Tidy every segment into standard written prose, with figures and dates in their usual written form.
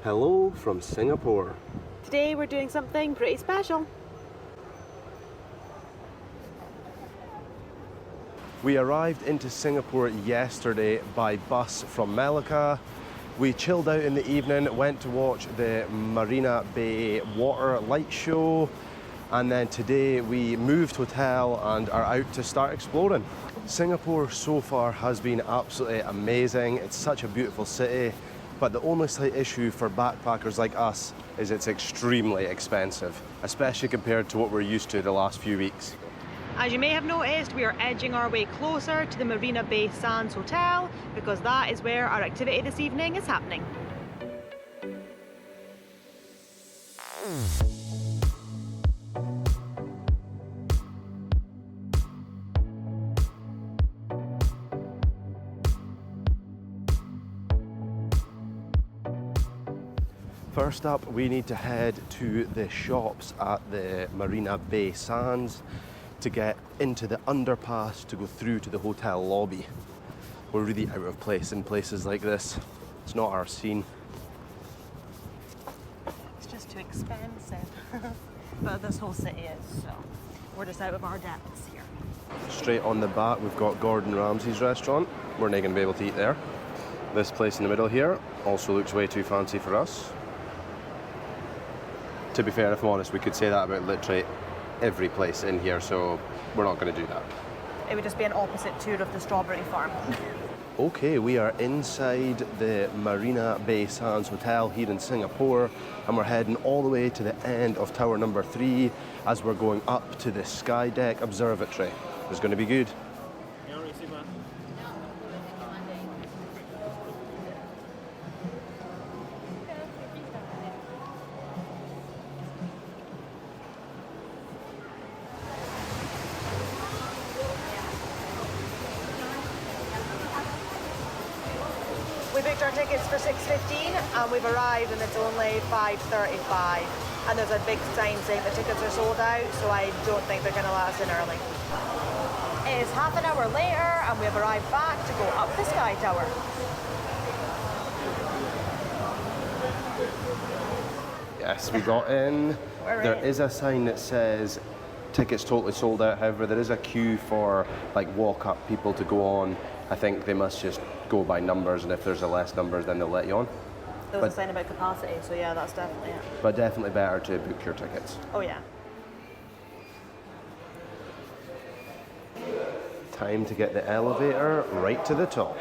Hello from Singapore. Today we're doing something pretty special. We arrived into Singapore yesterday by bus from Melaka. We chilled out in the evening, went to watch the Marina Bay water light show, and then today we moved hotel and are out to start exploring. Singapore so far has been absolutely amazing. It's such a beautiful city, but the only slight issue for backpackers like us is it's extremely expensive, especially compared to what we're used to the last few weeks. As you may have noticed, we are edging our way closer to the Marina Bay Sands Hotel because that is where our activity this evening is happening. First up, we need to head to the shops at the Marina Bay Sands to get into the underpass to go through to the hotel lobby. We're really out of place in places like this. It's not our scene. It's just too expensive. But this whole city is, so we're just out of our depths here. Straight on the back, we've got Gordon Ramsay's restaurant. We're not going to be able to eat there. This place in the middle here also looks way too fancy for us. To be fair, if I'm honest, we could say that about literally every place in here, so we're not going to do that. It would just be an opposite tour of the strawberry farm. Okay, we are inside the Marina Bay Sands Hotel here in Singapore, and we're heading all the way to the end of tower number 3 as we're going up to the Skypark Observatory. It's going to be good. We booked our tickets for 6:15 and we've arrived and it's only 5:35. And there's a big sign saying the tickets are sold out, so I don't think they're going to let us in early. It is half an hour later and we have arrived back to go up the Sky Tower. Yes, we got in. There is a sign that says tickets totally sold out. However, there is a queue for like walk-up people to go on. I think they must just go by numbers, and if there's a less numbers, then they'll let you on. There was a sign about capacity, so yeah, that's definitely it. But definitely better to book your tickets. Oh yeah. Time to get the elevator right to the top.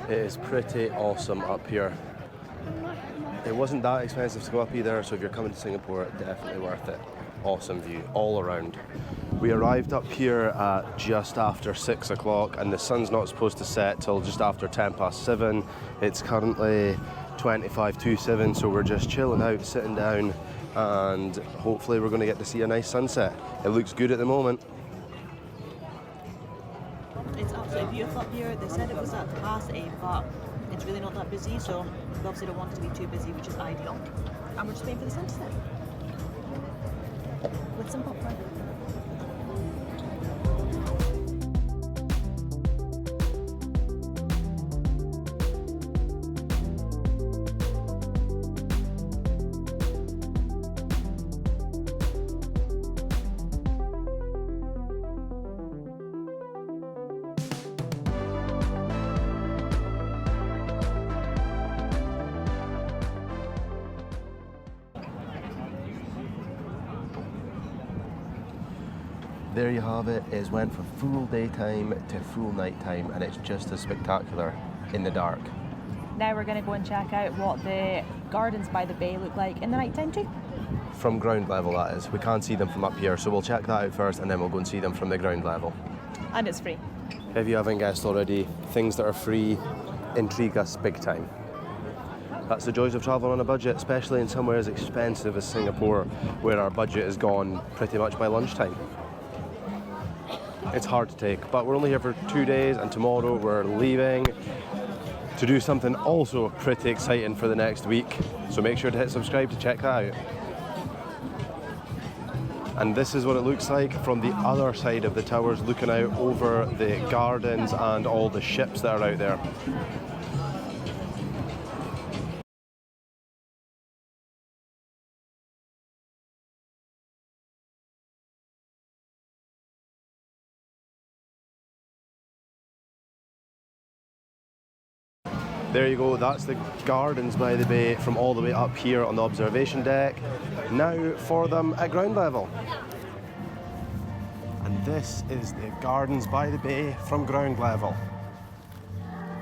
It is pretty awesome up here. It wasn't that expensive to go up either, so if you're coming to Singapore, definitely worth it. Awesome view all around. We arrived up here at just after 6 o'clock, and the sun's not supposed to set till just after 7:10. It's currently 25 to 7, so we're just chilling out, sitting down, and hopefully we're going to get to see a nice sunset. It looks good at the moment. It's absolutely beautiful up here. They said it was at capacity, but it's really not that busy, so we obviously don't want it to be too busy, which is ideal. And we're just waiting for the sunset. with some popcorn. There you have it. It's went from full daytime to full nighttime, and it's just as spectacular in the dark. Now we're going to go and check out what the gardens by the bay look like in the nighttime too. From ground level, that is. We can't see them from up here, so we'll check that out first, and then we'll go and see them from the ground level. And it's free. If you haven't guessed already, things that are free intrigue us big time. That's the joys of travelling on a budget, especially in somewhere as expensive as Singapore, where our budget is gone pretty much by lunchtime. It's hard to take, but we're only here for 2 days, and tomorrow we're leaving to do something also pretty exciting for the next week. So make sure to hit subscribe to check that out. And this is what it looks like from the other side of the towers, looking out over the gardens and all the ships that are out there. There you go, that's the gardens by the bay from all the way up here on the observation deck. Now for them at ground level. And this is the gardens by the bay from ground level.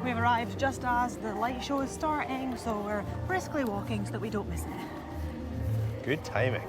We've arrived just as the light show is starting, so we're briskly walking so that we don't miss it. Good timing.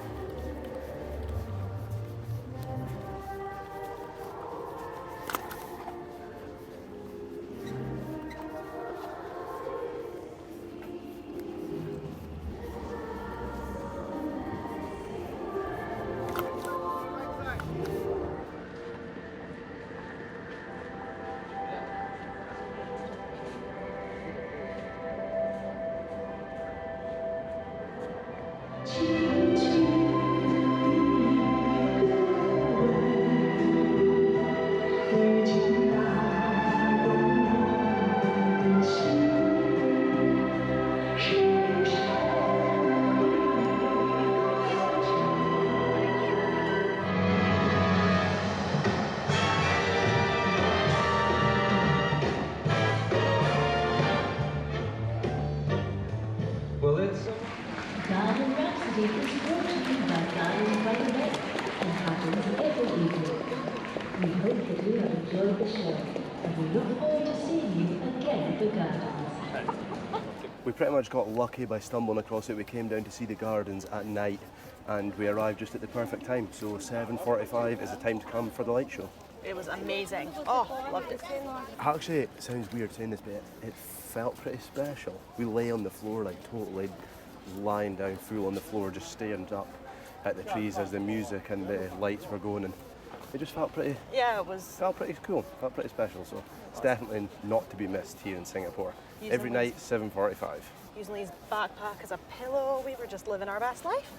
Garden Rhapsody is brought to you by Gardens by the Bay and happens every evening. We hope that you have enjoyed the show, and we look forward to seeing you again at the gardens. We pretty much got lucky by stumbling across it. We came down to see the gardens at night, and we arrived just at the perfect time. So 7:45 is the time to come for the light show. It was amazing. Oh, loved it. Actually, it sounds weird saying this, but it felt pretty special. We lay on the floor, like totally lying down full on the floor, just staring up at the trees as the music and the lights were going, and it just felt pretty. Yeah, it was. Felt pretty cool. Felt pretty special. So it's definitely not to be missed here in Singapore. Using Every night, 7:45. Using his backpack as a pillow, we were just living our best life.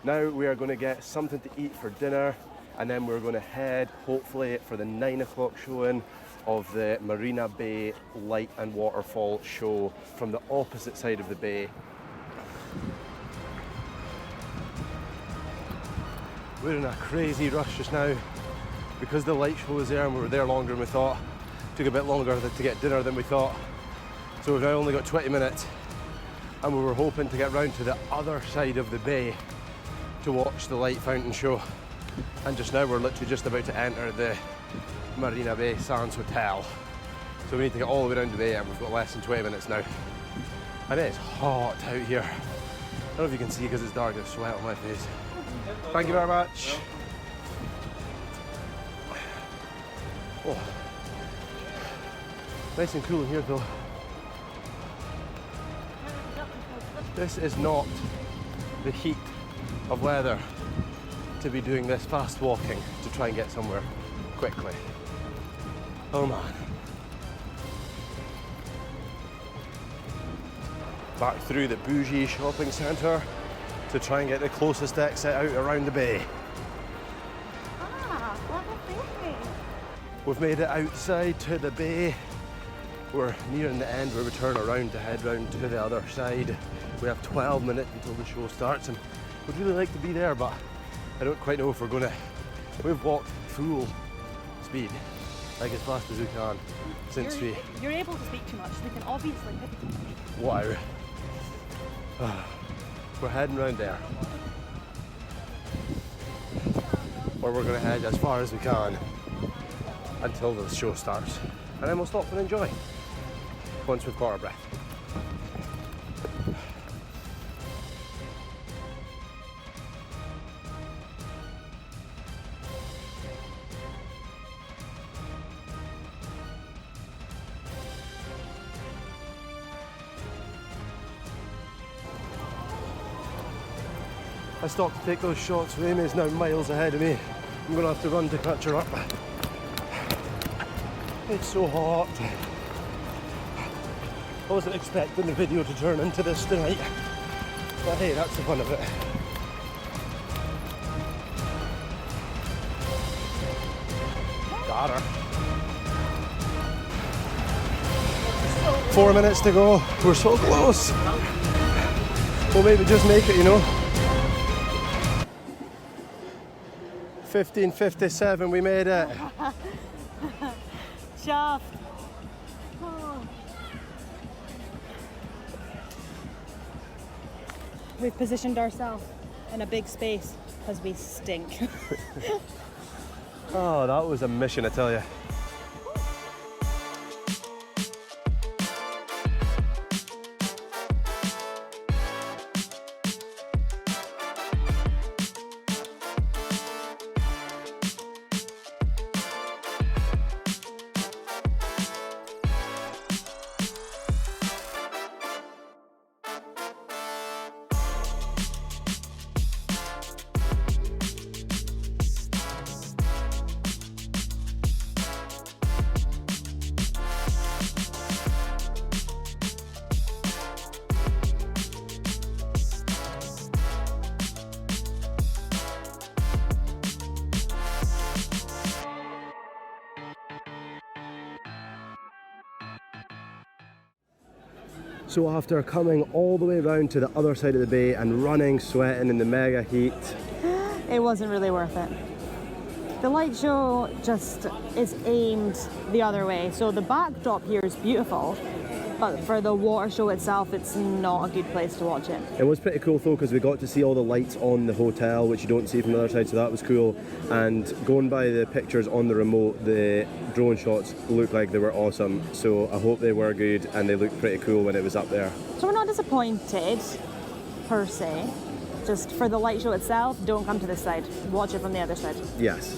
Now we are going to get something to eat for dinner, and then we're going to head, hopefully, for the 9 o'clock showing of the Marina Bay Light and Waterfall show from the opposite side of the bay. We're in a crazy rush just now because the light show was there and we were there longer than we thought. Took a bit longer to get dinner than we thought. So we've now only got 20 minutes, and we were hoping to get round to the other side of the bay to watch the light fountain show. And just now we're literally just about to enter the Marina Bay Sands hotel. So we need to get all the way down to the bay, and we've got less than 20 minutes now. And it is hot out here. I don't know if you can see because it's dark, there's sweat on my face. Thank you very much. Oh. Nice and cool in here though. This is not the heat of weather to be doing this fast walking to try and get somewhere quickly. Oh man. Back through the bougie shopping centre to try and get the closest exit out around the bay. We've made it outside to the bay. We're nearing the end where we turn around to head round to the other side. We have 12 minutes until the show starts and we'd really like to be there, but I don't quite know if we're gonna. We've walked full speed, like as fast as we can, since You're able to speak too much, we can obviously pick it up. Wow. We're heading round there. Or we're gonna head as far as we can until the show starts. And then we'll stop and enjoy once we've got our breath. I stopped to take those shots. Aimee is now miles ahead of me. I'm gonna have to run to catch her up. It's so hot. I wasn't expecting the video to turn into this tonight, but hey, that's the fun of it. Got her. 4 minutes to go. We're so close. We'll maybe just make it, you know. 15:57, we made it. Shaft. Oh. We've positioned ourselves in a big space because we stink. Oh, that was a mission, I tell you. So after coming all the way around to the other side of the bay and running, sweating in the mega heat, It wasn't really worth it. The light show just is aimed the other way. So the backdrop here is beautiful, but for the water show itself, it's not a good place to watch it. it was pretty cool though because we got to see all the lights on the hotel, which you don't see from the other side, so that was cool. And going by the pictures on the remote, the drone shots looked like they were awesome. So I hope they were good and they looked pretty cool when it was up there. So we're not disappointed, per se. Just for the light show itself, don't come to this side. Watch it from the other side. Yes.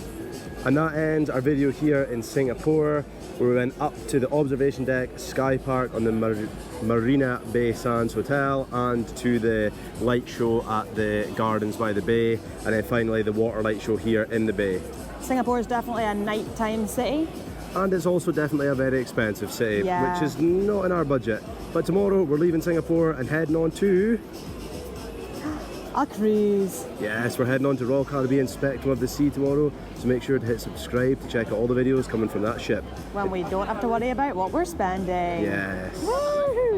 And that ends our video here in Singapore, where we went up to the observation deck, Skypark on the Marina Bay Sands Hotel, and to the light show at the gardens by the bay, and then finally the water light show here in the bay. Singapore is definitely a nighttime city. And it's also definitely a very expensive city, Yeah. which is not in our budget. But tomorrow we're leaving Singapore and heading on to... A cruise. Yes, we're heading on to Royal Caribbean Spectrum of the Sea tomorrow, so make sure to hit subscribe to check out all the videos coming from that ship. When we don't have to worry about what we're spending. Yes. Woo-hoo.